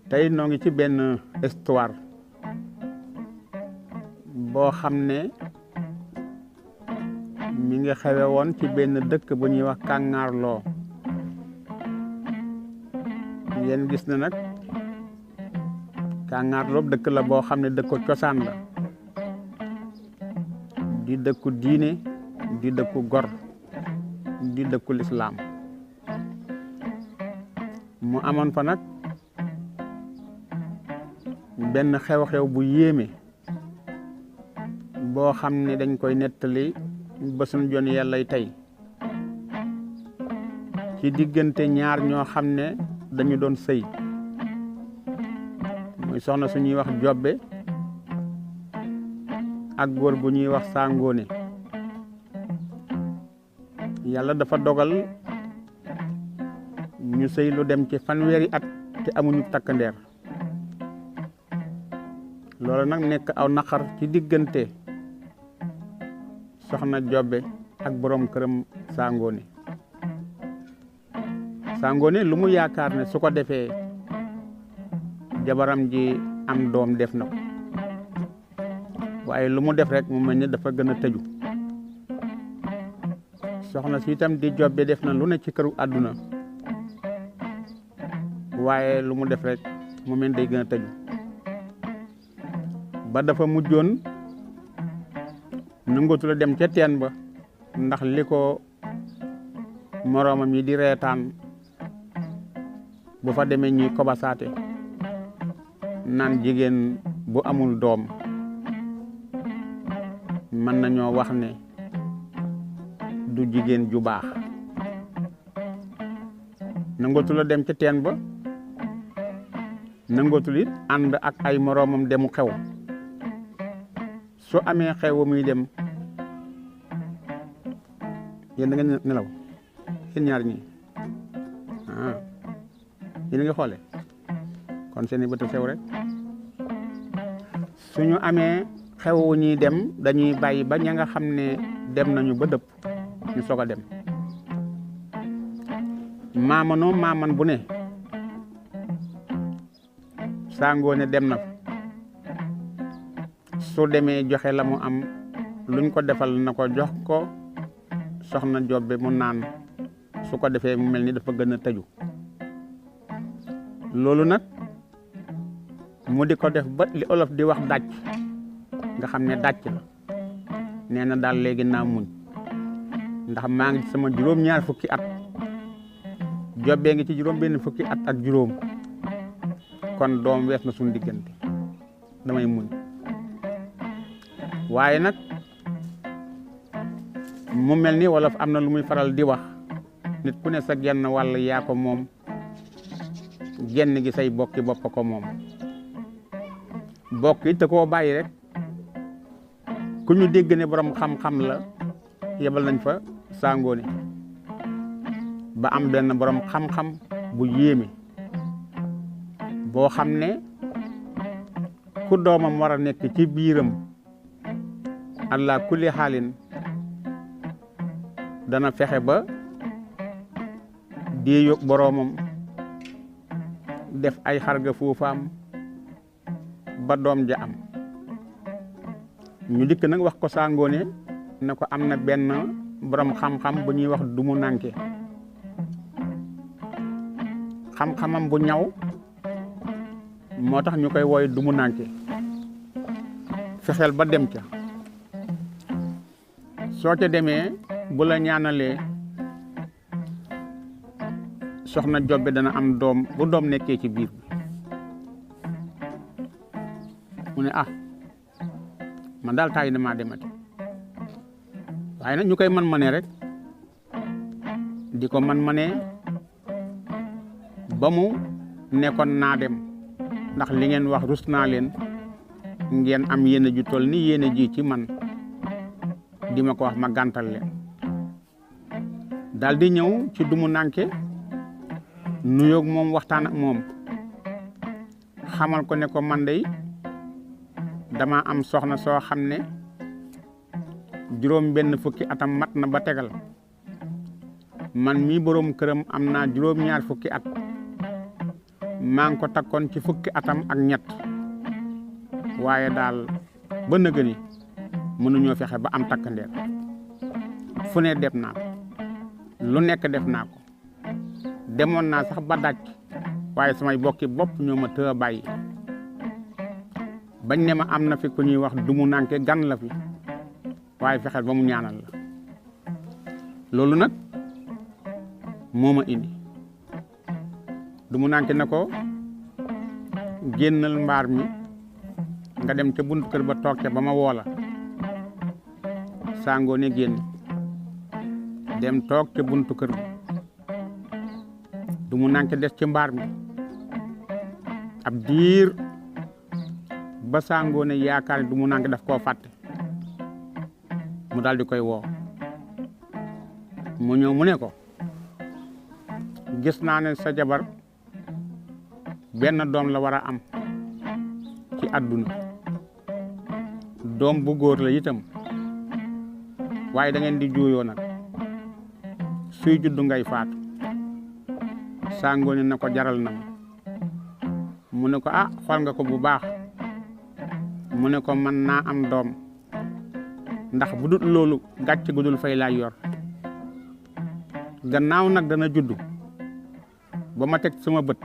tey noo ngi ci benn histoire boo xam ne mi ngi xewe woon ci benn dëkk bu ñuy wax Kàngaarloo. ngeen gis na nag Kàngaarloo dëkk la boo xam ne dëkku cosaan la, di dëkku diine, di dëkku gor, di dëkku lislaam. mu amoon fa nag benn xew-xew bu yéeme boo xam ne dañ koy nettali ba suñu jon yàllay tey ci diggante ñaar ñoo xam ne dañu doon sëy, muy soxna suñuy wax Jobbe ak góor gu ñuy wax Sangoone. yàlla dafa dogal ñu sëy lu dem ci fanweeri at te amuñu takkandeer. loolu nag nekk aw naqar ci diggante soxna Jobbe ak borom këram Sangoone. Sangoone lu mu yaakaar ne su ko defee jabaram ji am doom def na ko, waaye lu mu def rek mu mel ni dafa gën a tëju. soxna si itam di Jobbe def na lu ne ci këru àdduna, waaye lu mu def rek mu mel day gën a tëju. ba dafa mujjoon nangootu la dem ca teen ba ndax li ko moroomam yi di reetaan bu fa demee ñuy kobasaate naan jigéen bu amul doom mën nañoo wax ne du jigéen ju baax. nangootu la dem ca teen ba, nangootul it ànd ak ay moroomam demu xew. su amee xew muy dem, yéen da ngeen nelaw yéen ñaar ñi yéen a ngi xoole kon seeni bët sew rek. suñu amee xew wu ñuy dem dañuy bàyyi ba ña nga xam ne dem nañu ba dëpp ñu soog a dem. maamanoo maaman bu ne Sangoone dem na su demee joxe la mu am luñ ko defal na ko jox ko soxna Jobbe mu naan, su ko defee mu mel ni dafa gën a tëju. loolu nag mu di ko def ba li olof di wax dàcc, nga xam ne dàcc la. nee na daal léegi naa muñ ndax maa ngi sama juróom-ñaar fukki at, Jobbe ngi ci juróom benn fukki at ak juróom, kon doom wees na suñu diggante, damay muñ. waaye nag mu mel ni wolof am na lu muy faral di wax, nit ku ne sa genn wàll yaa ko moom, genn gi say bokki bopp ko moom. bokk it te koo bàyyi rek ku ñu dégg ne borom xam-xam la yebal nañ fa Sangoone ba am benn borom xam-xam bu yéeme boo xam ne ku doomam war a nekk ci biiram allah kulli xaalin dana fexe ba déeyoog boroomam def ay xarga foofaam ba doom ja am. ñu dikk nag wax ko Sangoone ne ko am na benn borom xam-xam bu ñuy wax Dumu Nanke. xam-xamam bu ñaw moo tax ñu koy wooy Dumu Nanke. fexeel ba dem ca, soo ca demee bu la ñaanalee soxna Jobbe dana am doom bu doom nekkee ci biir bi. mu ne man daal taay na maa demati, waaye nag ñu koy man-manee rek di ko man-manee ba mu nekkoon naa dem ndax li ngeen wax rus naa leen ngeen am yéene ju toll ni yéene ji ci man di ma ko wax ma gàntal leen. daal di ñëw ci Dumu Nanke nuyoog moom waxtaan ak moom xamal ko ne ko man dey dama am soxna soo xam ne juróom benn fukki atam mat na ba tegal, man mii boroom këram am naa juróom-ñaar fukki at, maa ngi ko takkoon ci fukki atam ak ñett waaye daal ba nëgëni mënuñoo fexe ba am takkandeer fu ne def naa ko lu nekk def naa ko demoon naa sax ba daj waaye samay bokki bopp ñoo ma tëë bàyyi bañ ne ma am na fi ku ñuy wax Dumu Nanke gan la fi waaye fexeel ba mu ñaanal la loolu nag moo ma indi Dumu Nanke na ko génnal mbaar mi nga dem ca buntu kër ba toog ca ba ma woola Sangoone génn dem toog ca buntu kër bi Dumu Nanke des ci mbaar mi ab diir ba Sangoone yaakaar ne Dumu Nanke daf koo fàtte mu daal di koy woo mu ñëw mu ne ko gis naa ne sa jabar benn doom la war a am ci àdduna doom bu góor la itam waaye da ngeen di juuyoo nag suy juddu ngay faatu Sangoone na ko jaral na ma mu ne ko ah xool nga ko bu baax mu ne ko mën naa am doom ndax bu dul loolu gàcc gu dul fay laay yor gannaaw nag dana juddu ba ma teg sama bët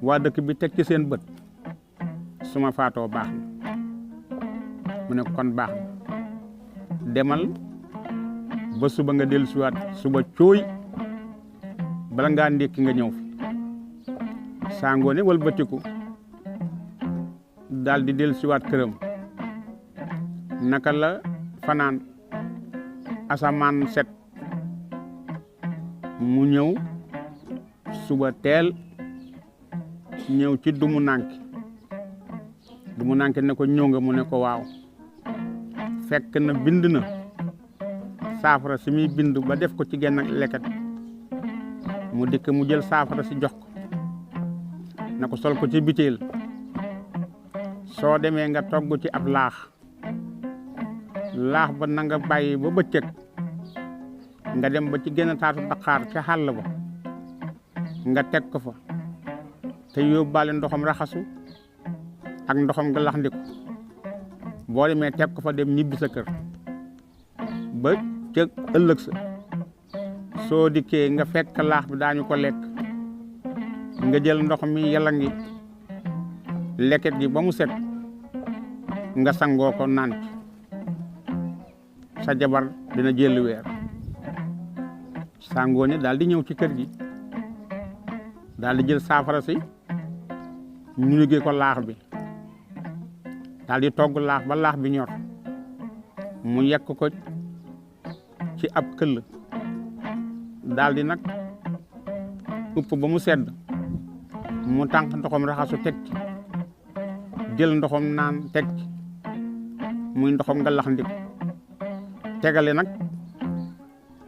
waa dëkk bi teg ci seen bët suma faatoo baax na mu ne ko kon baax na demal ba suba nga dellusiwaat suba cooy bala ngaa ndékki nga ñëw fi Sangoone walbatiku daal di dellusiwaat këram naka la fanaan asamaan set mu ñëw suba teel ñëw ci Dumu Nanke Dumu Nanke ne ko ñëw nga mu ne ko waaw fekk na bind na saafara si muy bind ba def ko ci genn leket mu dikk mu jël saafara si jox ko na ko sol ko ci bitéel soo demee nga togg ci ab laax ba na nga bàyyi ba bëccëg nga dem ba ci genn taatu daqaar ca xàll ba nga teg ko fa te yóbbaale ndoxam raxasu ak ndoxam nga laxndiku boo demee teg ko fa dem ñibbi sa kër ba ca ëllëg sa soo dikkee nga fekk laax bi daañu ko lekk nga jël ndox mi yàlla ngi leket gi ba mu set nga sangoo ko naan sa jabar dina jël weer Sangoone daal di ñëw ci kër gi daal di jël saafara si ñu liggéey ko laax bi daal di togg laax ba laax bi ñor mu yekk ko ci ab këll daal di nag upp ba mu sedd mu tànk ndoxam raxasu teg ci jël ndoxam naan teg ci muy ndoxam nga lax ndik tegale nag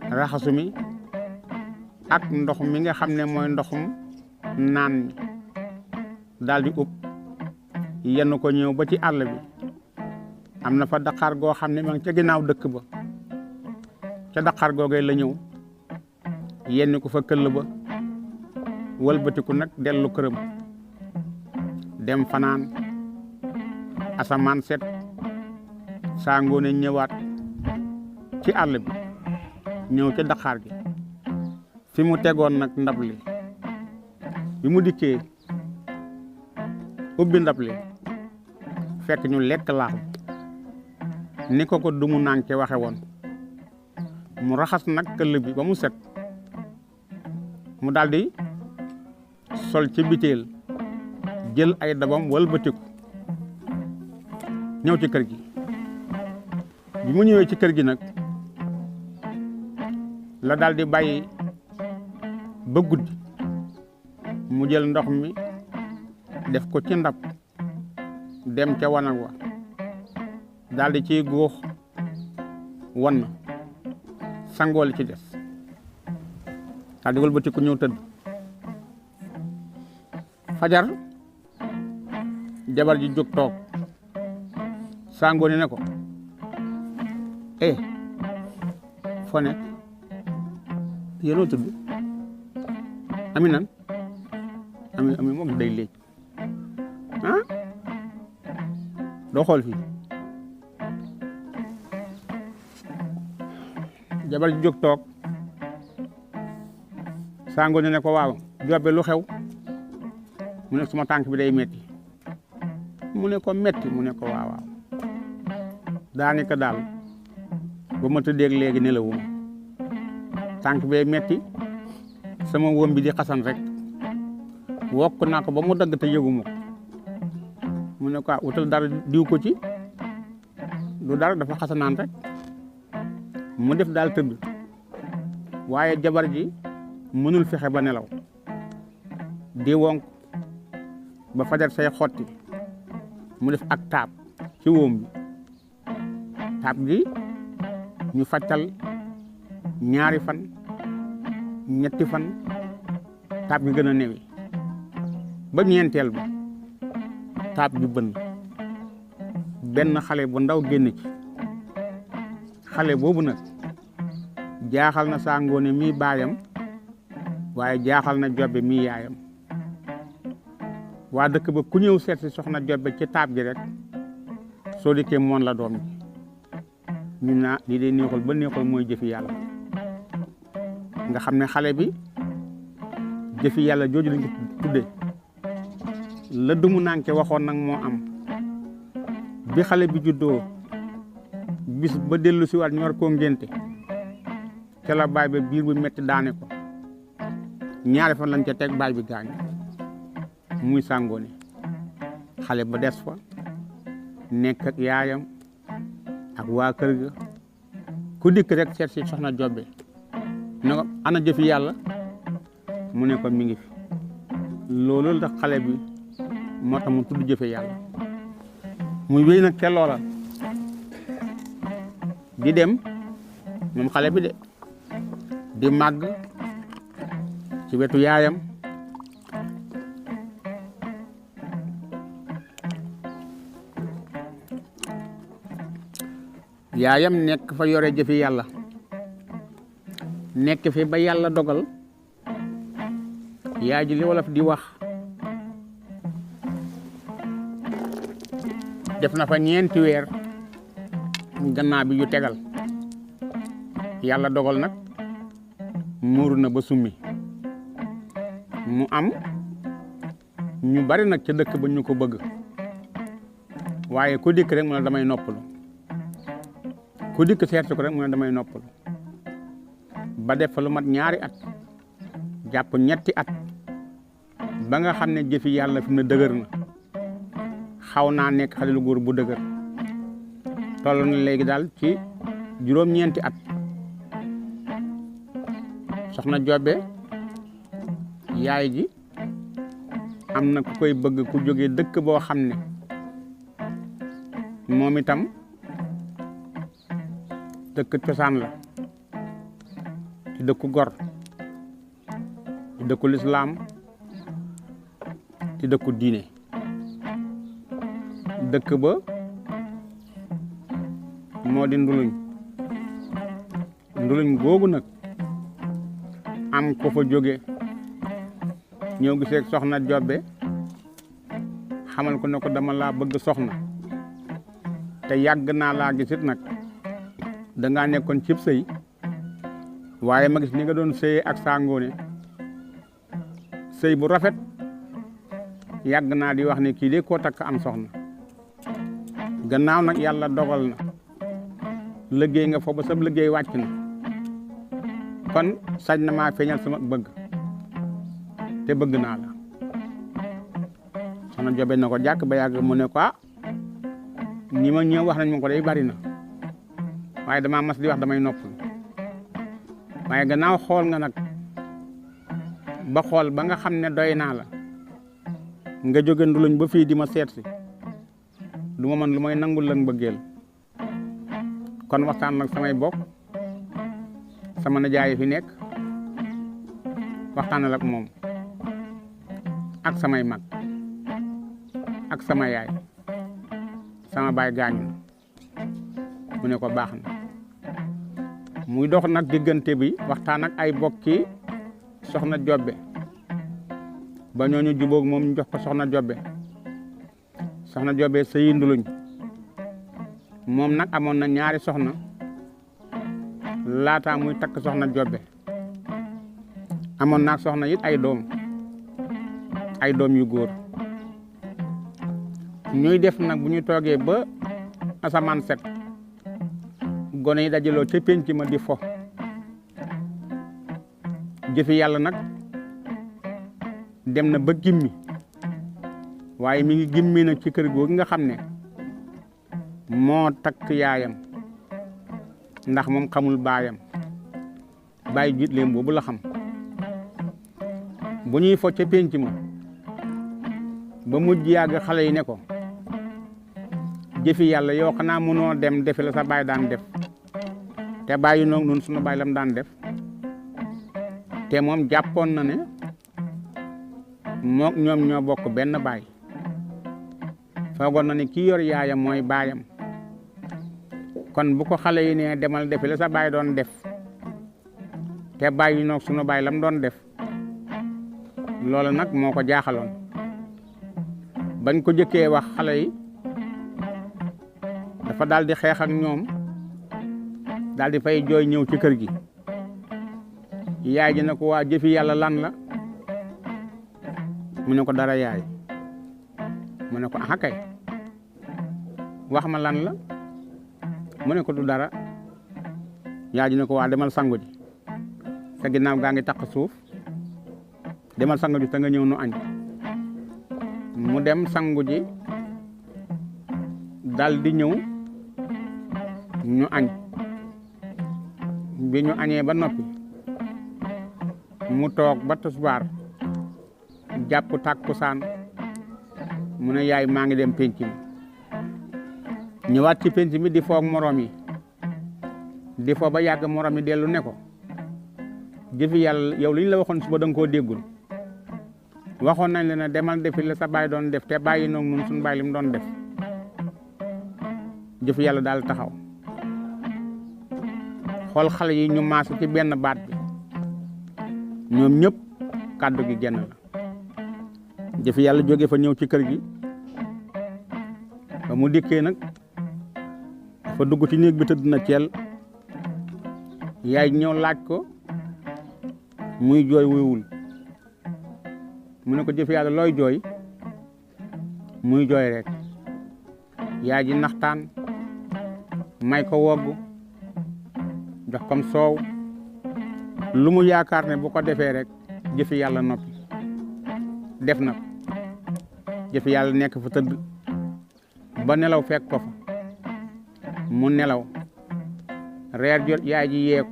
raxasu mi ak ndox mi nga xam ne mooy ndoxum naan mi daal di upp yenn ko ñëw ba ci àll bi am na fa daqaar goo xam ne ma ngi ca ginnaaw dëkk ba ca daqaar googee la ñëw yenn ko fa këll ba wëlbatiku nag dellu këram dem fanaan asamaan set Sangoone ñëwaat ci àll bi ñëw ca daqaar gi fi mu tegoon nag ndab li bi mu dikkee ubbi ndab li fekk ñu lekk laax ni ko Dumu Nanke waxe woon mu raxas nag këll bi ba mu set mu daldi sol ci bitéel jël ay dabam wëlbatiku ñëw ci kër gi bi mu ñëwee ci kër gi nag la daldi bàyyi ba guddi mu jël ndox mi def ko ci ndab dem ca wanag wa daldi ciy góox wan sangoo li ci des daldi wëlbatiku ñëw tëdd fajar jabar ji jóg toog Sangoone ne ko foo nekk yéenoo tudd Aminan ami moom day léej ah doo xool fii jabar ji jóg toog Sangoné ne ko waaw Jobbe lu xew mu ne suma tànk bi day metti mu ne ko metti mu ne ko waaw waaw daanaka daal ba ma tëddee léegi nelawuma tànk bee metti sama wóom bi di xasan rek wokk naa ko ba mu dagg te yëguma ko mu ne ko wutal dara diw ko ci du dara dafa xasanaan rek mu def daal tëdd waaye jabar ji mënul fexe ba nelaw di wonk ba fajar say xotti mu def ak taab ci wóom bi taab gi ñu fàttal ñaari fan ñetti fan taab gi gën a newi ba ñeenteel ba taab gi bënn benn xale bu ndaw génn ci xale boobu nag jaaxal na Sangoné mii baayam waaye jaaxal na Jobbe mii yaayam waa dëkk ba ku ñëw seet si soxna Jobbe ci taab gi rek soo dikkee moon la doom ji ñu naa lii day neexul ba neexul mooy jëfi yàlla nga xam ne xale bi jëfi yàlla jooju lañ ko tudde la dumu nànke waxoon nag moo am bi xale bi juddoo bis ba dellu si waat ñu war koo ngénte ca la baay ba biir bu metti daane ko ñaari fan lañ ca teg baay bi gaañ muy Sangoné xale ba des fa nekk ak yaayam ak waa kër ga ku dikk rek seet si soxna Jobbe ne ko ana jëfi yàlla mu ne ko mi ngi fi loolu la xale bi moo tax mu tudd jëfe yàlla muy wéy nag ca loola di dem moom xale bi de di màgg ci wetu yaayam yaayam nekk fa yore jëfi yàlla nekk fi ba yàlla dogal yaay ji li wolof di wax def na fa 4 weer gannaaw bi yu tegal yàlla dogal nag muuru na ba summi mu am ñu bari nag ca dëkk ba ñu ko bëgg waaye ku dikk rek mu ne damay noppalu ku dikk seet ko rek mu ne damay noppalu ba def fa lu mat 2 at jàpp 3 at ba nga xam ne jëfi yàlla fi mu ne dëgër na xaw naa nekk xale lu góor bu dëgër toll na léegi daal ci juróom-ñeenti at soxna Jobbe yaay ji am na ku koy bëgg ku jógee dëkk boo xam ne moom itam dëkk cosaan la ci dëkku gor ci dëkku lislaam ci dëkku diine dëkk ba moo di nduluñ googu nag am ko fa jóge ñëw gisee soxna Jobbe xamal ko ne ko dama laa bëgg soxna te yàgg naa laa gisit nag dangaa nekkoon cib sëy waaye ma gis ni nga doon sëyee ak Sangoné sëy bu rafet yàgg naa di wax ne kii de koo takk am soxna gannaaw nag yàlla dogal na liggéey nga foofu ba sab liggéey wàcc na kon sañ na maa feeñal sama bëgg te bëgg naa la soxna Jobbe na ko jàkk ba yàgg mu ne ko ñi ma ñëw wax nañ ma ko day bari na waaye damaa mas di wax damay noppal waaye gannaaw xool nga nag ba xool ba nga xam ne doy naa la nga jóge nduluñ ba fii di ma seet si du ma mën lu may nangul lan bëggeel kon waxtaan nag samay bokk sama nijaay fi nekk waxtaanal ak moom ak samay mag ak sama yaay sama baay gaañu mu ne ko baax na muy dox nag diggante bi waxtaan ak ay bokki soxna Jobbe ba ñooñu jubóog moom ñu jox ko soxna Jobbe. Soxna Jobbe sëyi Nduluñ moom nag amoon na ñaari soxna laata muy takk soxna Jobbe. amoon naag soxna it ay doom yu góor. ñuy def nag bu ñu toogee ba asamaan set gone yi dajaloo ca pénc ma di fo. jëfi yàlla nag dem na ba gimmi waaye mi ngi gimmi nag ci kër googu nga xam ne moo takk yaayam ndax moom xamul baayam bàyyi jiit leen boobu la xam. bu ñuy fo ca pénc ma ba mujj yàgg xale yi ne ko jëfi yàlla yow xanaa mënoo dem defi la sa baay daan def te bàyyi noog nun sunu baay lam daan def. te moom jàppoon na ne mook ñoom ñoo bokk benn baay foogoon na ne kii yor yaayam mooy baayam kon bu ko xale yi ne demal defi la sa baay doon def te bàyyi noog sunu baay lam doon def loolu nag moo ko jaaxaloon. bañ ko jëkkee wax xale yi dafa daal di xeex ak ñoom daal di fay jooy ñëw ci kër gi. yaay ji ne ko waa jëfi yàlla lan la mu ne ko dara yaay mu ne ko aha kay wax ma lan la mu ne ko du dara. yaay ji ne ko waa demal sangu ji sa ginnaaw gaa ngi taq suuf demal sangu ji te nga ñëw nu añ. mu dem sangu ji dal di ñëw ñu añ. bi ñu añee ba noppi mu toog ba tisbaar jàpp tàkkusaan mu ne yaay maa ngi dem penc mi. ñëwaat ci penc mi di foog morom yi di foo ba yàgg morom yi dellu ne ko jëfi yàlla yow li ñu la waxoon suba da nga koo déggul. waxoon nañ la ne demal defi la sa baay doon def te bàyyi noog nun suñu baay li mu doon def. jëfi yàlla daal taxaw xool xale yi ñu maasu ci benn baat bi ñoom ñëpp kàddu gi genn la. jëfi yàlla jóge fa ñëw ci kër gi ba mu dikkee nag fa dugg ci néeg bi tëdd na ceel. yaay ñëw laaj ko muy jooy wuyuwul mu ne ko jëfi yàlla looy jooy muy jooy rek. yaay ji naxtaan may ko wogg jox kom soow lu mu yaakaar ne bu ko defee rek jëfi yàlla noppi def na ko. jëfi yàlla nekk fa tëdd ba nelaw fekk ko fa mu nelaw reer jot yaay ji yeeku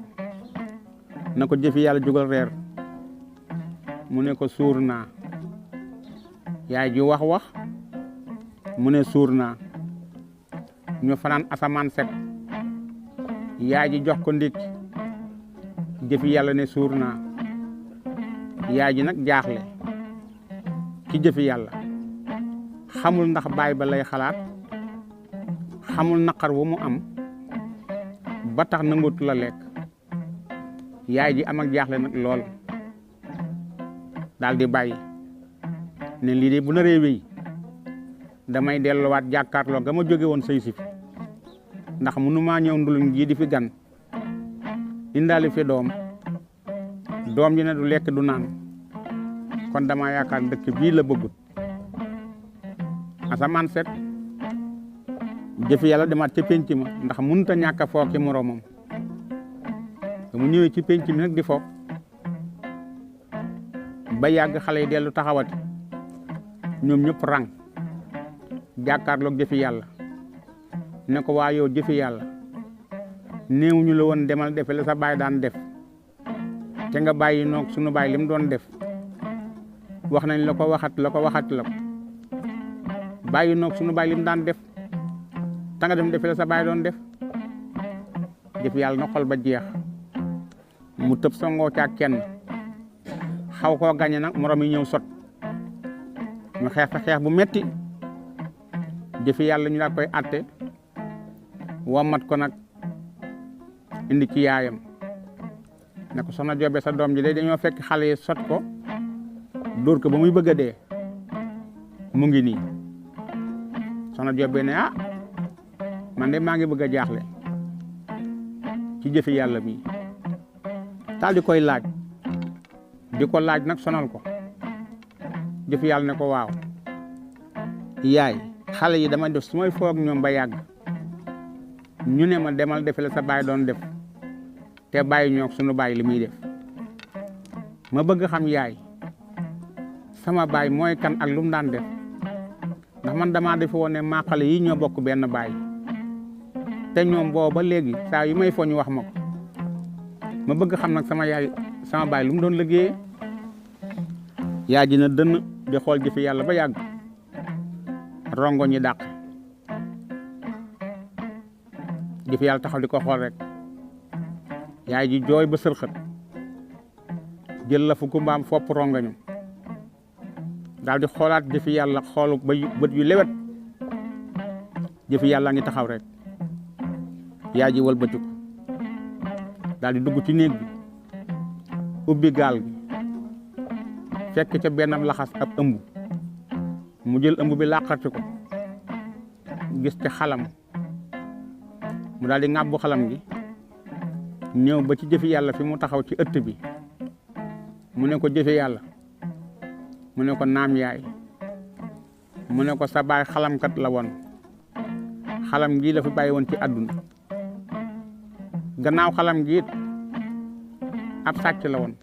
na ko jëfi yàlla jógal reer mu ne ko suur naa. yaay ji wax mu ne suur naa. ñu fanaan asamaan set yaay ji jox ko ndékki jëfi yàlla ne suur naa. yaay ji nag jaaxle ci jëfi yàlla xamul ndax baay ba lay xalaat xamul naqar wu mu am ba tax nangutu la lekk. yaay ji am ak jaaxle nag lool daal di bàyyi ne lii de bu naree wéy damay delluwaat jàkkaarloo ga ma jóge woon sëy si fi ndax mënumaa ñëw Nduluñ gii di fi gan indaali fi doom ji ne du lekk du naan kon dama yaakaar dëkk bii la bëggut. asamaan set jëfi yàlla demaat ci penc ma ndax mënut a ñàkk a foo ki moroomam. mu ñëwee ci penc mi nag di fo ba yàgg xale yi dellu taxawati ñoom ñëpp rang jàkkaarloog jëfi yàlla ne ko waa yow jëfi yàlla néew ñu la woon demal defe la sa baay daan def te nga bàyyi noog sunu baay lim doon def. wax nañ la ko waxat la ko bàyyi noog sunu baay lim daan def ta nga dem defe la sa baay doon def. jëfi yàlla na xol ba jeex mu tëb songoo ca kenn xaw koo gañe nag morom yi ñëw sot ñu xeex fa xeex bu metti. jëfi yàlla ñu daa koy atte wommat ko nag indi ci yaayam ne ko soxna Joobe sa doom ji de dañoo fekk xale yi sot ko dóor ko ba muy bëgg a dee mu ngi nii soxna Jobe ne man de maa ngi bëgg a jaaxle ci jëfi yàlla bi taal di koy laaj di ko laaj nag sonal ko jëfi yàlla ne ko waaw yaay xale yi dama def su may foog ñoom ba yàgg ñu ne ma demal defe la sa baay doon def te bàyyi ñoo suñu baay li muy def ma bëgg xam yaay sama baay mooy kan ak lu mu daan def ndax man damaa defe woon ne maa xale yi ñoo bokk benn baay te ñoom booba léegi saa yu may fo ñu wax ma ko ma bëgg xam nag sama baay lu mu doon liggéeyee yaay ji na dënn di xool jëfi yàlla ba yàgg rongo ñi dàq jëfi yàlla taxaw di ko xool rek yaay ji jooy ba sërxët jël la fu kumbaam fopp rongañu daal di xoolaat jëfi yàlla xoolu ba bët yu lewet jëfi yàlla ngi taxaw rek yaay ji wëlbatiku daal di dugg ci néeg bi ubbi gaal gi fekk ca benn laxas ab ëmb mu jël ëmb bi làqati ko gis ci xalam mu daal di ŋàbbu xalam gi ñëw ba ci jëfi yàlla fi mu taxaw ci ëtt bi mu ne ko jëfi yàlla mu ne ko naam yaay mu ne ko sa baay xalamkat la woon xalam gi la fi bàyyi woon ci àdduna gannaaw xalam gi it ab sàcc la woon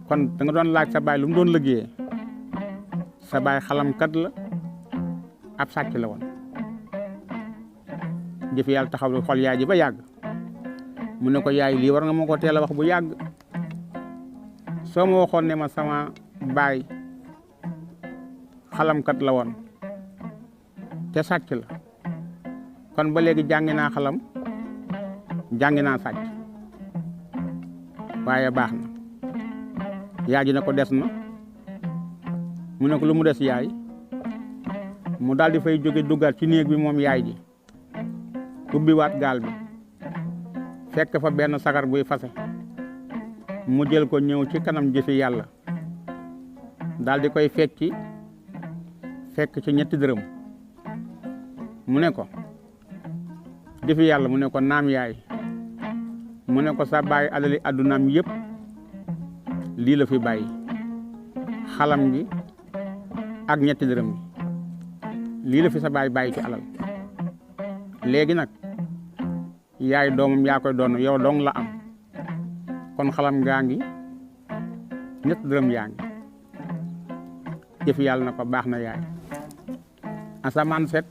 kon da nga doon laaj sa baay lu mu doon liggéeyee sa baay xalamkat la ab sàcc la woon jëfi yàlla taxaw di xool yaay ji ba yàgg mu ne ko yaay lii war nga ma ko teel a wax bu yàgg soo ma waxoon ne ma sama baay xalamkat la woon te sàcc la kon ba léegi jàngi naa xalam jàngi naa sàcc waaye baax na yaay ji ne ko des na mu ne ko lu mu des yaay mu daal di fay jóge duggaat ci néeg bi moom yaay ji ubbi waat gaal bi fekk fa benn sagar buy fase mu jël ko ñëw ci kanam jëfi yàlla daal di koy fekk ci ñetti dërëm mu ne ko jëfi yàlla mu ne ko naam yaay mu ne ko sa bàyyi alali addunaam yëpp lii la fi bàyyi xalam gi ak ñetti dërëm gi lii la fi sa bàyyi ci alal léegi nag yaay doomam yaa koy doon yow dong la am kon xalam gaa ngi ñett dërëm yaa ngi jëfi yàlla na ko baax na yaay asamaan set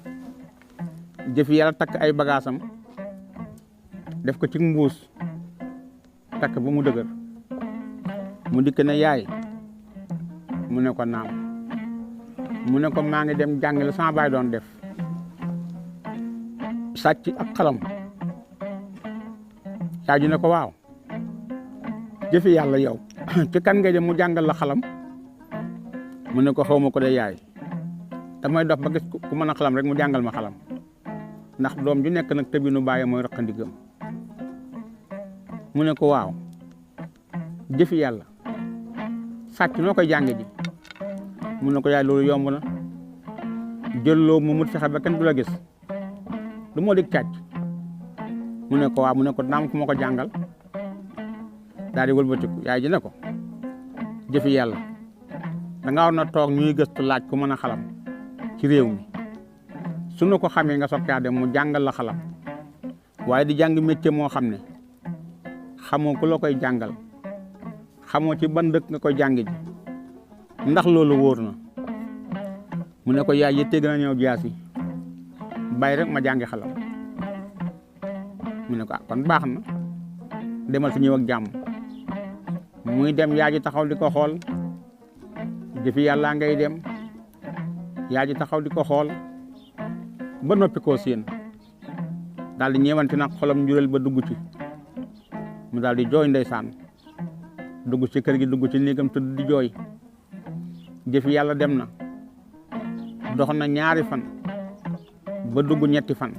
jëfi yàlla takk ay bagaasam def ko ci mbuus takk ba mu dëgër mu dikk ne yaay mu ne ko naam mu ne ko maa ngi dem jàngale sama baay doon def sàcc ak xalam yaay ji ne ko waaw jëfi yàlla yow ci kan ngay dem mu jàngal la xalam mu ne ko xaw ma ko de yaay damay dox ba gis ku mën a xalam rek mu jàngal ma xalam ndax doom ju nekk nag tëbinu bàyyi mooy raqandigam mu ne ko waaw jëfi yàlla sàcc noo koy jànge ji mu ne ko yaay loolu yomb na jëlloo mu mut fexe ba kenn du la gis du moo dig càcc mu ne ko waaw mu ne ko naam ku ma ko jàngal daal di wëlbatiku yaay ji ne ko jëfi yàlla da nga war na toog ñuy gëstu laaj ku mën a xalam ci réew mi sunu ko xamee nga soog caa dem mu jàngal la xalam waaye di jàng métier moo xam ne xamoo ku la koy jàngal xamoo ci ban dëkk nga koy jàng ji ndax loolu wóor na mu ne ko yaay yitte gën a ñëw jaasi bàyyi rek ma jàngi xalam mu ne ko kon baax na demal si ñëw ak jàmm muy dem yaay ji taxaw di ko xool jëfi yàlla ngay dem yaay ji taxaw di ko xool ba noppi koo séen daal di ñeewanti nag xolam njureel ba dugg ci mu daal di jooy ndeysaan dugg ci kër gi dugg ci néegam tëdd di jooy jëfi yàlla dem na dox na ñaari fan ba dugg ñetti fan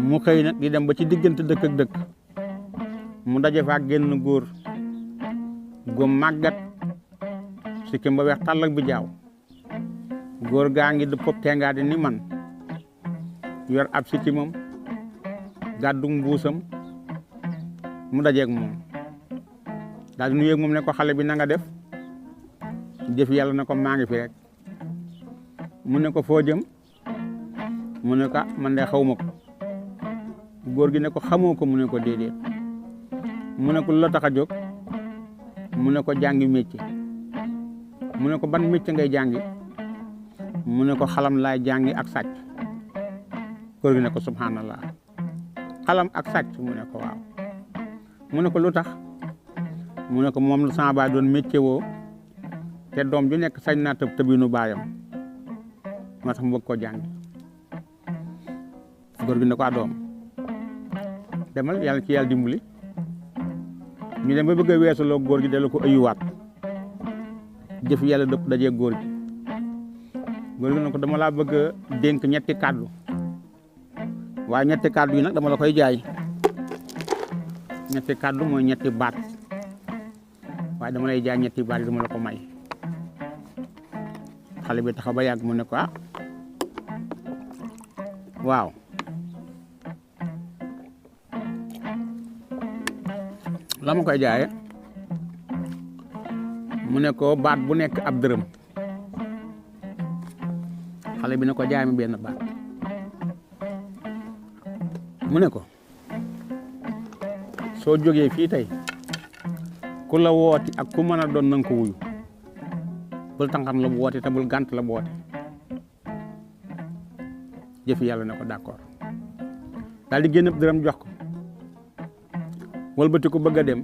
mu xëy nag di dem ba ci diggante dëkk ak dëkk mu daje fa ak génn góor gu màggat sikkim ba weex tàll ak bi jaaw góor gaa ngi dëppop tengaa di ni man yor ab sikkimam gàddu mbuusam mu dajeeg moom daal di nuyeeg moom ne ko xale bi na nga def jëf yàlla na ko maa ngi fi rek mu ne ko foo jëm mu ne ko man de xaw ma ko góor gi ne ko xamoo ko mu ne ko déedéet mu ne ko lu la tax a jóg mu ne ko jàngi métier mu ne ko ban métier ngay jàngi mu ne ko xalam laay jàngi ak sàcc góor gi ne ko subhanallah xalam ak sàcc mu ne ko waaw mu ne ko lu tax mu ne ko moom la sama baay doon métier woo te doom ju nekk sañ naa tëb tëbinu baayam moo tax mu bëgg koo jàngi góor gi ne ko doom demal yàlla ci yàlla dimbali ñu dem ba bëgg a weesuloo góor gi delu ko ëyuwaat jëf yàlla dëpp dajee góor gi ne ko dama laa bëgg a dénk ñetti kàddu waaye ñetti kàddu yi nag dama la koy jaay ñetti kàddu mooy ñetti baat waaye dama lay jaay ñetti baat yi dama la ko may xale bi taxaw ba yàgg mu ne ko waaw la ma koy jaaye mu ne ko baat bu nekk ab dërëm xale bi ne ko jaay mi benn baat mu ne ko soo jógee fii tey ku la wooti ak ku mën a doon nanga ko wuyu bul tànqam la woote te bul gànt la boote jëfi yàlla ne ko d'accord daal di génn dërëm jox ko wëlbati ko bëgg a dem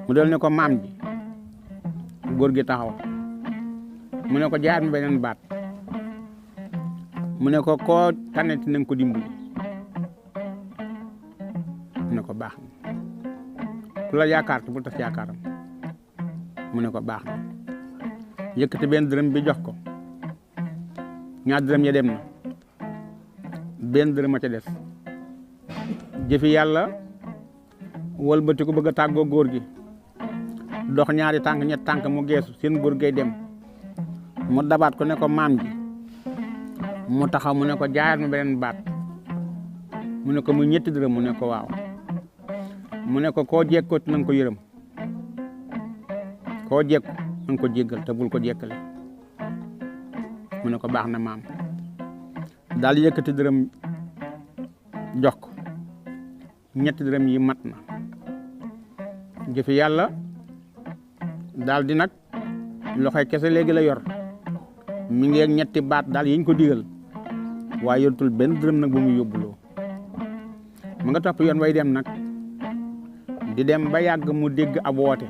mu del ne ko maam ji góor gi taxaw mu ne ko jaar mi beneen baat mu ne ko koo tànnati na nga ko dimbali mu ne ko baax na ku la yaakaar te bul tas yaakaaram mu ne ko baax na yëkkati benn dërëm bi jox ko ñaar dërëm ya dem na benn dërëm a ca des jëfi yàlla wëlbati ko bëgg a tàggoo góor gi dox ñaari tànk ñett tànk mu geesu seen góor gay dem mu dabaat ko ne ko maam ji mu taxaw mu ne ko jaayaat ma beneen baat mu ne ko muy ñetti dërëm mu ne ko waaw mu ne ko koo jekkoot na nga ko yërëm koo jekku na nga ko jéggal te bul ko jekkale mu ne ko baax na maam daal di yëkkati dërëm jox ko ñetti dërëm yi mat na jëfi yàlla daal di nag loxoy kese léegi la yor mi ngi ak ñetti baat daal yiñ ko digal waaye yorutul benn dërëm nag bu muy yóbbuloo mu nga topp yoon way dem nag di dem ba yàgg mu dégg ab woote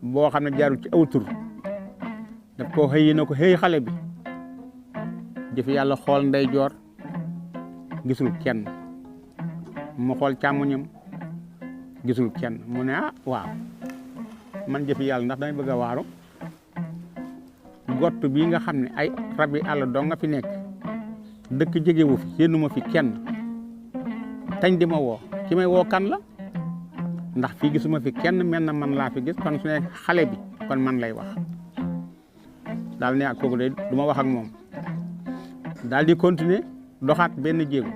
boo xam ne jaarul ci aw tur daf koo xëyi na ko xëy xale bi jëfi yàlla xool ndeyjoor gisul kenn mu xool càmmoñam gisul kenn mu ne waaw man jëfi yàlla ndax damay bëgg a waaru gott bii nga xam ne ay rabi àll doo nga fi nekk dëkk jegewu fi séenuma fi kenn tañ di ma woo ki may woo kan la ndax fii gisuma fi kenn mel na man laa fi gis kon su nekk xale bi kon man lay wax daal ne ak kooku de du ma wax ak moom daal di continuer doxaat benn jéego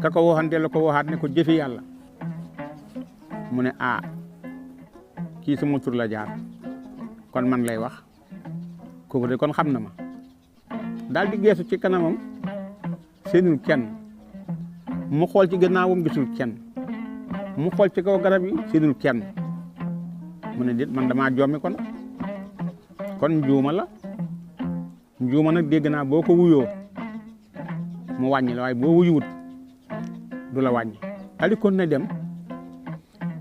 ka ko waxante la ko waxaat ne ko jëfi yàlla mu ne kii sama tur la jaar kon man lay wax kooku de kon xam na ma daal di geesu ci kanamam seenul kenn mu xool ci gannaawam gisul kenn mu xool ci kaw garab yi seenul kenn mu ne déet man damaa jommi kon njuuma la njuuma nag dégg naa boo ko wuyoo mu wàññi la waaye boo wuyuwut du la wàññi daal di kon ne dem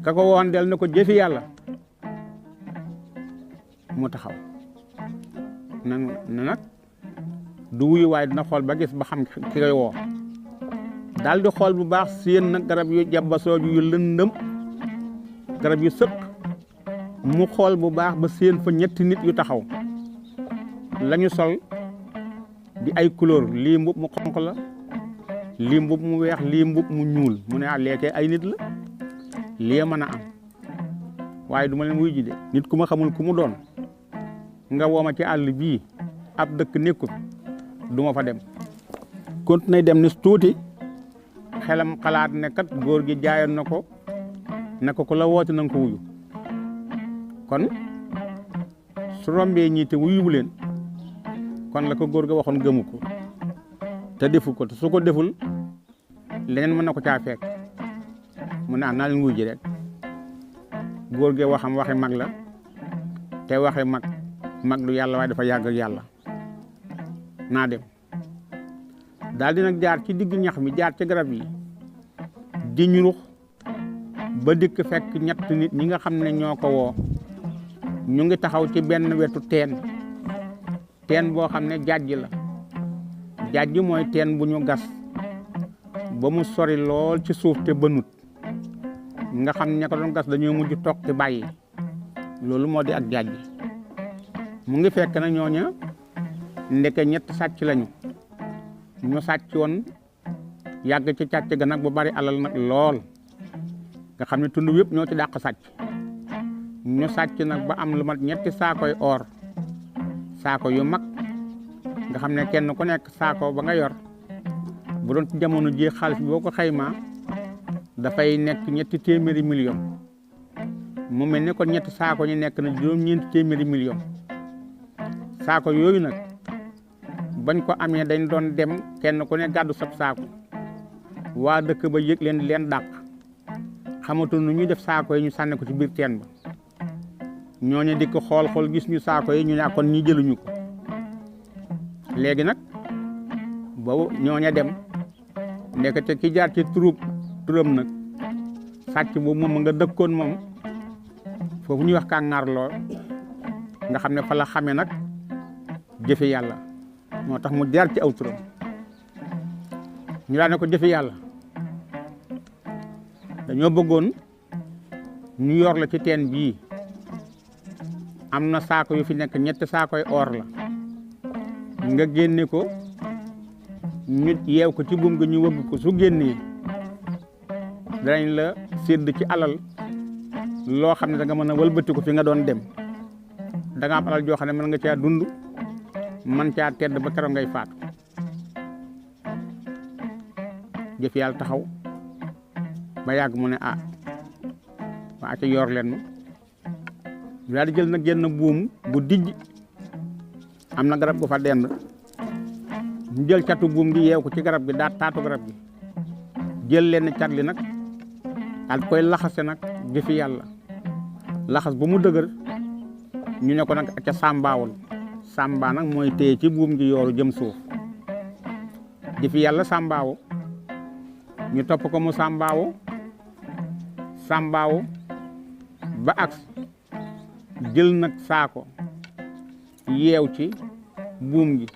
ka ko woon del na ko jëfi yàlla mu taxaw na nag du wuyu waaye dina xool ba gis ba xam ki koy woo daal di xool bu baax seen nag garab yu jàbbasoo yu lëndëm garab yu sëkk mu xool bu baax ba seen fa ñetti nit yu taxaw lañu sol di ay couleur lii mbub mu xonq la lii mbub mu weex lii mbub mu ñuul mu ne léegi ay nit la lii mën a am waaye du ma leen wuy ji de nit ku ma xamul ku mu doon nga wooma ci àll bii ab dëkk nekkut du ma fa dem continué dem ni tuuti xelam xalaat ne kat góor gi jaayoon na ko ne ko ku la woote na nga ko wuyu kon su rombee ñii te wuyuwu leen kon la ko góor ga waxoon gëmu ko te defu ko te su ko deful leneen mën na ko caa fekk mu ne naa leen wuy ji rek góor ge waxam waxi mag la te waxi mag du yàlla waaye dafa yàgg ak yàlla naa dem daal di nag jaar ci digg ñax mi jaar ci garab yi di ñurux ba dikk fekk ñett nit ñi nga xam ne ñoo ko woo ñu ngi taxaw ci benn wetu teen boo xam ne jàjj la jàjj mooy teen bu ñu gas ba mu sori lool ci suuf te bënut nga xam ne ña ko doon gas dañoo mujj toog te bàyyi loolu moo di ak jàjj mu ngi fekk na ñooña ndeke ñett sàcc lañu ñu sàcc woon yàgg ci càcc ga nag bu bari alal nag lool nga xam ne tund yëpp ñoo ci dàq sàcc ñu sàcc nag ba am lu mat ñetti saakoy or saako yu mag nga xam ne kenn ku nekk saako ba nga yor bu doon ci jamono ji xaalis boo ko xaymaa dafay nekk ñetti téeméeri million mu mel ni kon ñetti saako ñu nekk na juróom-ñeenti téeméeri million saako yooyu nag bañ ko amee dañ doon dem kenn ku ne gàddu sab saako waa dëkk ba yëg leen dàq xamatul nu ñuy def saako yi ñu sànni ko ci biir teen ba ñooñu di ko xool gis ñu saako yi ñu ne kon ñi jëluñu ko léegi nag boobu ñooña dem ndekete ki jaar ci turam nag sàcc boobu moom nga dëkkoon moom foofu ñuy wax kàngaar lool nga xam ne fa la xamee nag jëfe yàlla moo tax mu jaar ci aw turam ñu daan ne ko jëfe yàlla dañoo bëggoon ñu yor la ci teen bii am na saako yu fi nekk ñetti saakoy or la nga génne ko ñu yeew ko ci buum ga ñu wëgg ko su génnee danañ la sédd ci alal loo xam ne da nga mën a wëlbati ko fi nga doon dem da nga am alal joo xam ne mën nga caa dund man caa tedd ba keroog ngay faatu jëf yàlla taxaw ba yàgg mu ne waa ca yor leen ma daal di jël nag genn buum bu dijj am na garab gu fa dend ñu jël catu buum gi yeew ko ci garab gi daal taatu garab gi jël leen cat li nag daal koy laxase nag jëfi yàlla laxas ba mu dëgër ñu ne ko nag ca sàmbaawul sàmba nag mooy téye ci buum gi yooru jëm suuf jëfi yàlla sàmbaawu ñu topp ko mu sàmbaawu ba aks jël nag saako yeew ci buum gi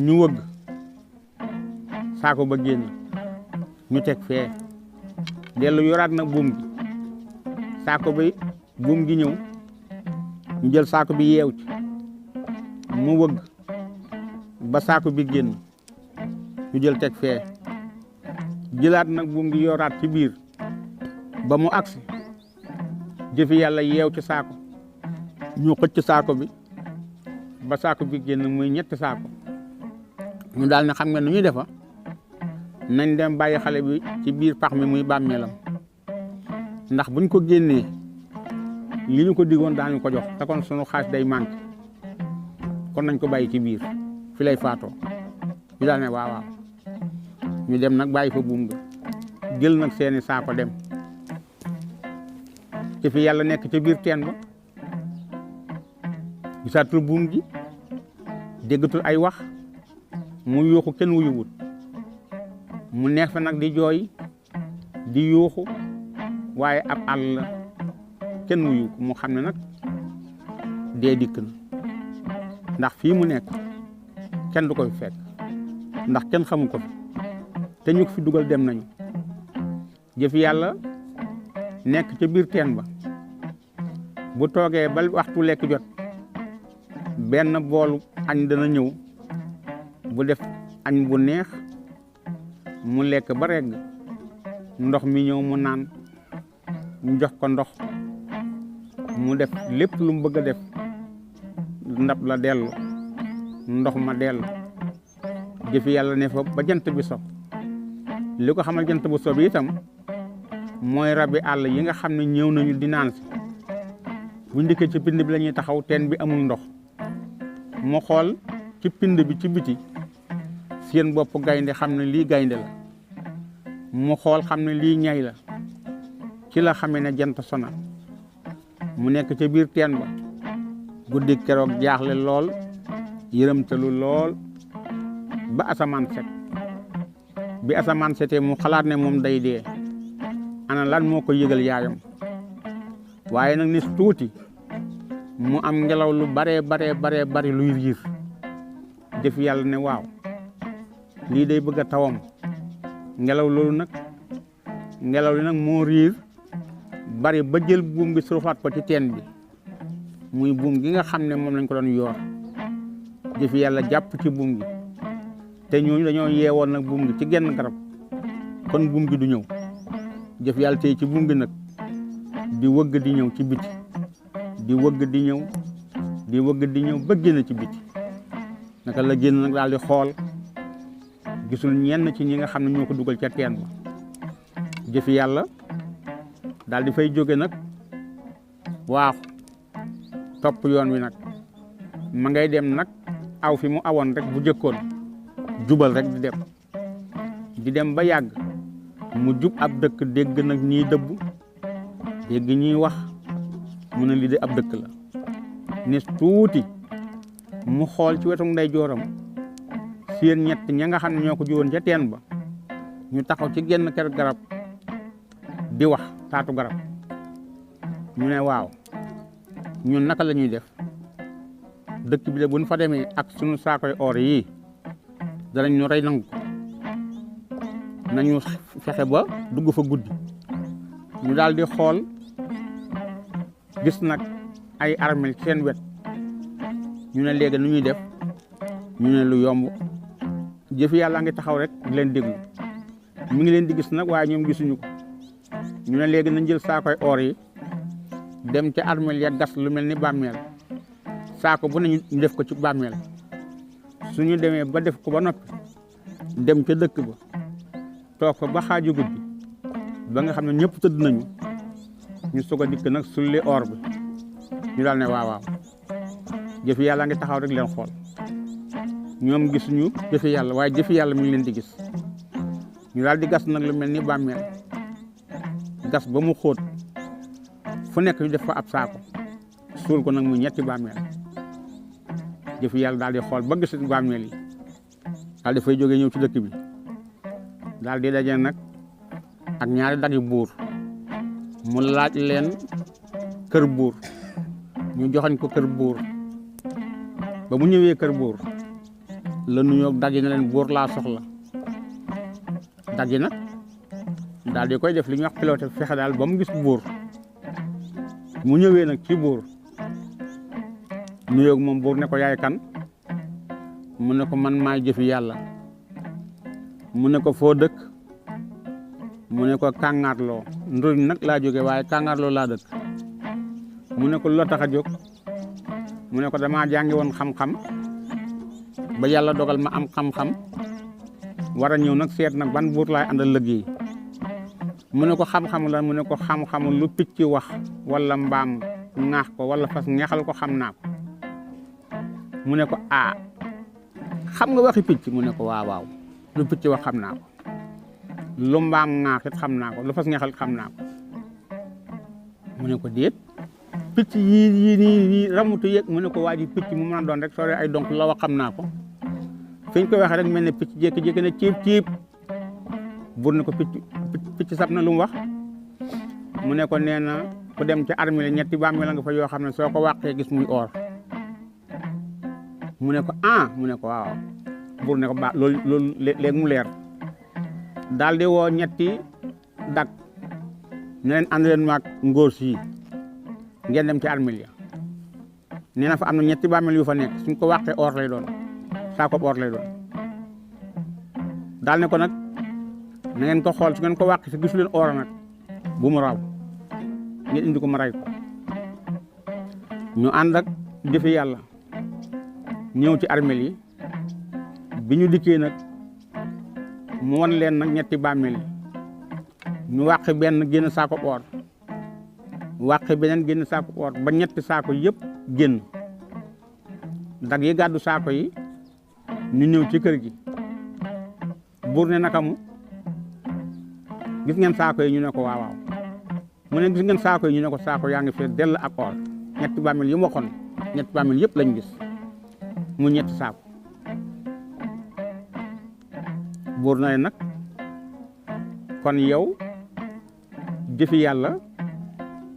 ñu wëgg saako ba génn ñu teg fee dellu yoraat na buum gi saako bi buum gi ñëw ñu jël saako bi yeew ci mu wëgg ba saako bi génn ñu jël teg fee jëlaat nag buum gi yoraat ci biir ba mu agsi jëfi yàlla yeew ci saako ñu xëcc saako bi ba saako bi génn muy ñetti saako ñu daal ne xam nga nu ñuy defa nañ dem bàyyi xale bi ci biir pax mi muy bàmmeelam ndax buñ ko génnee li ñu ko digoon daañu ko jox te kon sunu xaalis day manqué kon nañ ko bàyyi ci biir fi lay faatoo ñu daal ne waaw ñu dem nag bàyyi fa buum ga jël nag seeni saako dem ci fi yàlla nekk ci biir teen ba gisaatul buum gi déggatul ay wax mu yuuxu kenn wuyuwut mu neex fa nag di jooy di yuuxu waaye ab àll kenn wuyu ko mu xam ne nag dee dikk na ndax fii mu nekk kenn du ko fi fekk ndax kenn xamu ko fi te ñu ko fi dugal dem nañu jëf yàlla nekk ca biir teen ba bu toogee ba waxtu lekk jot benn boolu añ dana ñëw bu def añ bu neex mu lekk ba regg ndox mi ñëw mu naan ñu jox ko ndox mu def lépp lu mu bëgg a def ndab la dellu ndox ma dellu jëfi yàlla ne fa ba jant bi so li ko xamal jant bu so bi itam mooy rabi àll yi nga xam ne ñëw nañu di naan si bu ndikkee ci pind bi la ñuy taxaw teen bi amul ndox mu xool ci pind bi ci biti seen bopp gaynde xam ne lii gaynde la mu xool xam ne lii ñay la ci la xamee ne jant sona mu nekk ca biir teen ba guddi keroog jaaxle lool yërëmtalu lool ba asamaan set bi asamaan setee mu xalaat ne moom day dee ana lan moo ko yëgal yaayam waaye nag ni tuuti mu am ngelaw lu bare luy riir def yàlla ne waaw lii day bëgg a tawam ngelaw loolu nag ngelaw li nag moo riir bari ba jël buum bi surufaat ko ci teen bi muy buum gi nga xam ne moom lañ ko doon yoor def yàlla jàpp ci buum gi te ñooñu dañoo yeewoon nag buum gi ci genn garab kon buum gi du ñëw jëf yàlla tey ci buum gi nag di wëgg di ñëw ci biti di wëgg di ñëw di wëgg di ñëw ba génn ci biti naka la génn nag daal di xool gisul ñenn ci ñi nga xam ne ñoo ko dugal ca teen ba jëfi yàlla daal di fay jóge nag waaxu topp yoon wi nag ma ngay dem nag aw fi mu awoon rek bu jëkkoon jubal rek di dem ba yàgg mu jub ab dëkk dégg nag ñiy dëbb dégg ñiy wax mu ne lii de ab dëkk la ni tuuti mu xool ci wetu ndeyjooram seen ñett ña nga xam ne ñoo ko jiwoon ca teen ba ñu taxaw ci genn kër garab di wax taatu garab ñu ne waaw ñun naka la ñuy def dëkk bi de buñ fa demee ak sunu saakoy or yi danañ ñu rey nangu nañu fexe ba dugg fa guddi ñu daal di xool gis nag ay armel seen wet ñu ne léegi nu ñuy def ñu ne lu yomb jëfi yàlla ngi taxaw rek di leen déglu mi ngi leen di gis nag waaye ñoom gisuñu ko ñu ne léegi nañ jël saakoy or yi dem ca armel ya gas lu mel ni bàmmeel saako bu ne ñu def ko ci bàmmeel suñu demee ba def ko ba noppi dem ca dëkk ba toog fa ba xaaju guddi ba nga xam ne ñëpp tëdd nañu ñu soog a dikk nag sulli or bi ñu daal ne waaw jëfi yàlla ngi taxaw rek leen xool ñoom gisuñu jëfi yàlla waaye jëfi yàlla mi ngi leen di gis ñu daal di gas nag lu mel ni bàmmeel gas ba mu xóot fu nekk ñu def fa ab saako suul ko nag muy ñetti bàmmeel jëfi yàlla daal di xool ba gis bàmmeel yi daal di fay jógee ñëw ci dëkk bi daal di daje nag ak ñaari dagi buur mu laaj leen kër buur ñu joxañ ko kër buur ba mu ñëwee kër buur la nuyoo dagi na leen buur laa soxla dagi nag daal di koy def li ñuy wax pilote fexe daal ba mu gis buur mu ñëwee nag ci buur nuyoo moom buur ne ko yaay kan mu ne ko man maay jëfi yàlla mu ne ko foo dëkk mu ne ko kàngaarloo nduñ nag laa jóge waaye kàngaarloo laa dëkk mu ne ko lu la tax a jóg mu ne ko damaa jàngi woon xam-xam ba yàlla dogal ma am xam-xam war a ñëw nag seet nag ban buur laay àndal liggéey mu ne ko xam-xamu la mu ne ko xam-xamu lu picc wax wala mbaam ŋaax ko wala fas ñaxal ko xam naa ko mu ne ko xam nga waxi picc mu ne ko waaw lu picc wax xam naa ko lu mbaam ŋaax it xam naa ko lu fas ñaxal xam naa ko mu ne ko déet picc yii ramutu yëg mu ne ko waa ji picc mu mën a doon rek soo ay donc la wax xam naa ko fi ñu koy waxee rek mel ne picc jékki-jékki ne ciib bur ne ko picc sab na lu mu wax mu ne ko nee na ku dem ca armée ñetti bàmmeel la nga fa yoo xam ne soo ko wàqee gis muy or mu ne ko mu ne ko waaw bur ne ko baax loolu léegi mu leer daal di woo ñetti dag ne leen ànd leen maag ngóor sii ngeen dem ci armée ya nee na fa am na ñetti bàmmeel yu fa nekk suñ ko wàqee or lay doon saako or lay doon daal ne ko nag na ngeen ko xool su ngeen ko wàqee si gisu leen or nag bu mu raw ngeen indi ko ma ray ko ñu ànd ak jëfe yàlla ñëw ci armeel yi bi ñu dikkee nag mu won leen nag ñetti bàmmeel yi ñu wàqi benn génn saako or wàqi beneen génn saako or ba ñetti saako yëpp génn dag yi gàddu saako yi ñu ñëw ci kër gi buur ne naka mu gis ngeen saako yi ñu ne ko waaw waaw mu ne gis ngeen saako yi ñu ne ko saako yaa ngi fees dell ak or ñetti bàmmeel yi mu waxoon ñetti bàmmeel yëpp lañ gis mu ñetti saako buur na nag kon yow jëfi yàlla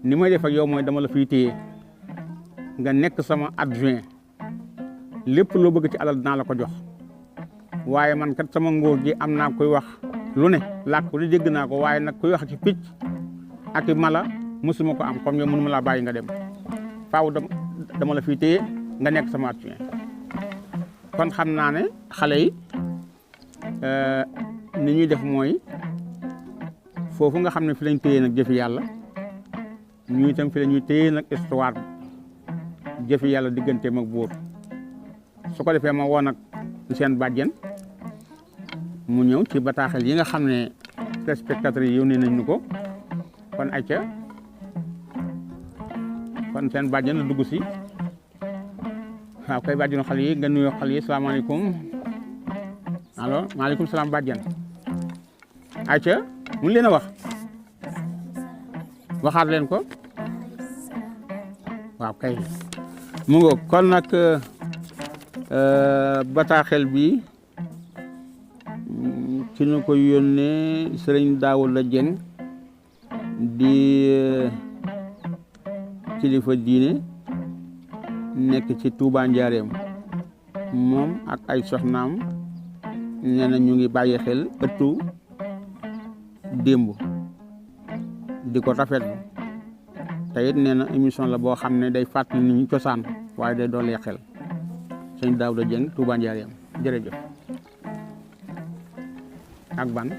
ni may def ak yow mooy dama la fiy téye nga nekk sama adjoint lépp loo bëgg ci alal dinaa la ko jox waaye man kat sama nguur gi am naa koy wax lu ne làkk lu dégg naa ko waaye nag kuy wax ci picc ak i mala mosuma ko am comme yow mënuma laa bàyyi nga dem faaw dama la fiy téye nga nekk sama adjoint kon xam naa ne xale yi ni ñuy def mooy foofu nga xam ne fi lañ téye nag jëfi yàlla ñu itam fi la ñuy téye nag histoire jëfi yàlla digganteem ak buur su ko defee ma woo nag seen bàjjen mu ñëw ci bataaxel yi nga xam ne téléspectateurs yi yónnee nañ ñu ko kon acca kon seen bàjjen la dugg si waaw kay bàjjenu xale yi nga nuyoo xale yi salaamaaleykum allo maaleykum salaam bàjjen acca mun leen a wax waxaat leen ko waaw kay mu ngo kon nag bataaxel bi ci ñu ko yónnee sëriñ Daawuda Jeng di kilifa diine nekk ci Touba Njaareem moom ak ay soxnaam nee na ñu ngi bàyyi xel ëttu démb di ko rafetlu te it nee na émission la boo xam ne day fàttali ni ñu cosaan waaye day doolee xel sëñ Daawuda Jeng Touba Njaareem jërëjëf ak ban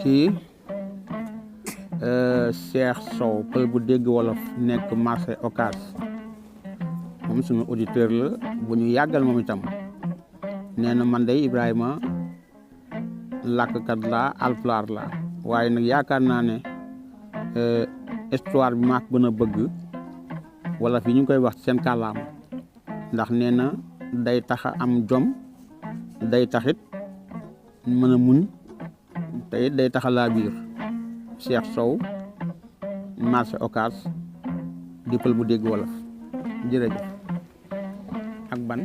kii Cheikh Sow pël bu dégg wolof nekk marché Ocass moom suñu auditeur la bu ñu yàggal moom itam nee na man day Ibrahima làkkat la alpulaar la waaye nag yaakaar naa ne histoire bi maa ko gën a bëgg wala fi ñu koy wax seen kàllaam ndax nee na day tax a am jom day taxit mën a muñ te it day tax a laa biir Cheikh Sow marché Ocass di pël bu dégg wolof jërëjëf ak ban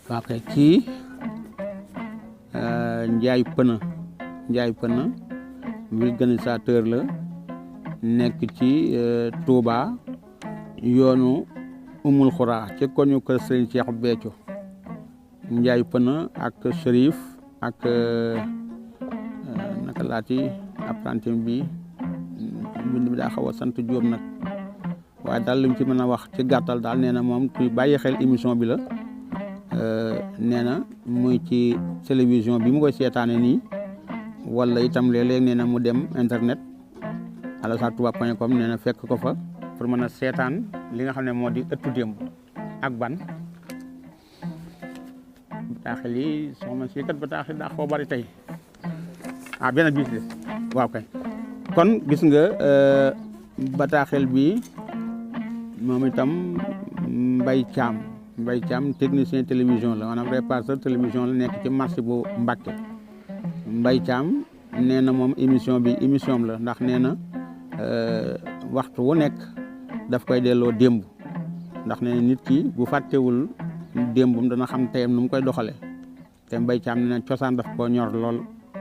waaw kay kii Njaay Pëna vulgarisateur la nekk ci Touba yoonu Umul Xuraa ci koñu kër Sëriñ Cheikh Béthio Njaay Pëna ak Chérif ak naka laati apprenti bi mbind bi daa xaw a sant Jóob nag waaye daal luñ ci mën a wax ci gàttal daal nee na moom kuy bàyyi xel émission bi la nee na muy ci télévision bi mu koy seetaane nii wala itam léeg-léeg nee na mu dem internet alassatouba.com nee na fekk ko fa pour mën a seetaan li nga xam ne moo di ëttu démb ak ban bataaxel yi soxna si kat bataaxel daa xaw bari tey benn bis des waaw kay kon gis nga bataaxel bi moom itam Mbay Caam technicien télévision la maanaam réparateur télévision la nekk ci marché bu Mbàkke Mbay Caam nee na moom émission bi émission la ndax nee na waxtu wu nekk daf koy delloo démb ndax nee na nit ki bu fàttewul démbum dana xam teyam nu mu koy doxale te Mbay Caam nee na cosaan daf koo ñor lool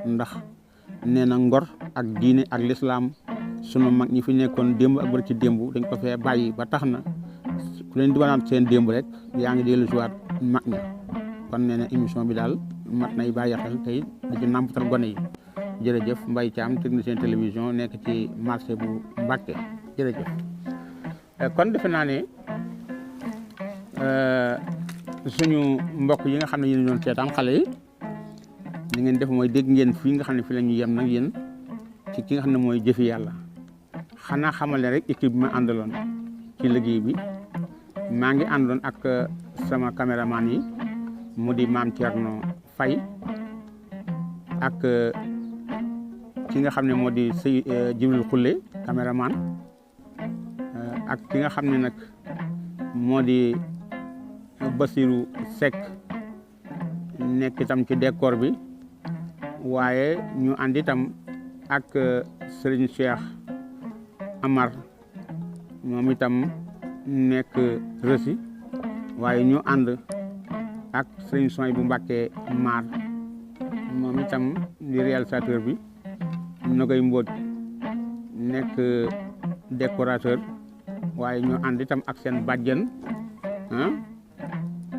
ndax nee na ngor ak diine ak lislaam sunu mag ñi fi nekkoon démb ak bari ci démb dañ ko fee bàyyi ba tax na ku leen di wanaat seen démb rek yaa ngi dellu si waat mag ña kon nee na émission bi daal mat nay bàyyi xel tey di ci nàmpatal gone yi jërëjëf Mbay Caam technicien télévision nekk ci marché bu Mbàkke jërëjëf kon defe naa ne suñu mbokk yi nga xam ne yéen doon seetaan xale yi li ngeen def mooy dégg ngeen fii nga xam ne fi la ñu yem nag yéen ci ki nga xam ne mooy jëfi yàlla xanaa xamale rek équipe bi ma àndaloon ci liggéey bi maa ngi àndoon ak sama caméraman yi mu di Maam Thierno Faye ak ki nga xam ne moo di Sey Jibril Khoule caméraman ak ki nga xam ne nag moo di Basirou Seck nekk itam ci décor bi waaye ñu ànd itam ak Serigne Cheikh Amar moom itam nekk Rësi waaye ñu ànd ak Serigne Soy bu Mbàkke Maar moom itam di réalisateur bi Nogay Mbóot nekk décorateur waaye ñu ànd itam ak seen bàjjen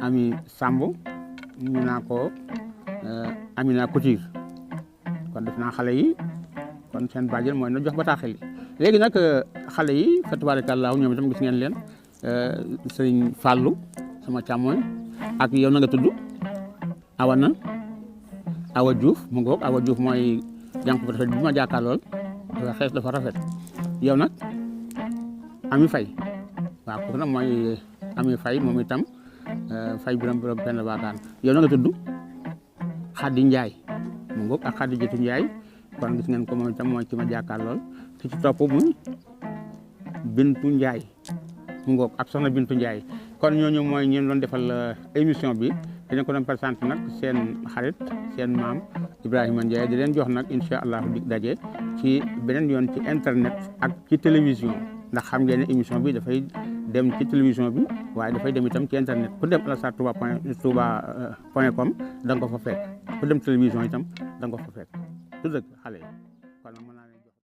Ami Samb ñu naa ko Amina Couture kon def naa xale yi kon seen bàjjen mooy na jox bataaxel yi léegi nag xale yi fa tabaarakallaahu ñoom itam gis ngeen leen sëriñ Fallou sama càmmooñ ak yow na nga tudd Awa Diouf mu ngoog Awa Diouf mooy jànq bu rafet bi ma jàkkaarlool dafa xees dafa rafet yow nag Ami Faye waaw kooku nag mooy Ami Faye moom itam Faye biram penn baagaan yow na nga tudd Khady Ndiaye mu ngoog ak Khady Jëtu Ndiaye kon gis ngeen ko moom itam mooy ci ma jàkkaarlool ki ci topp muy Bintu Ndiaye mu ngoog ak soxna Bintu Ndiaye kon ñooñu mooy ñeen doon defal émission bi dañu ko doon présenté nag seen xarit seen maam Ibrahima Ndiaye di leen jox nag incha allah dig daje ci beneen yoon ci internet ak ci télévision ndax xam ngeen ne émission bi dafay dem ci télévision bi waaye dafay dem itam ci internet ku dem Alassane touba.com da nga ko fa fekk ku dem télévision itam da nga ko fa fekk tout dëgg xale yi kon mën naa leen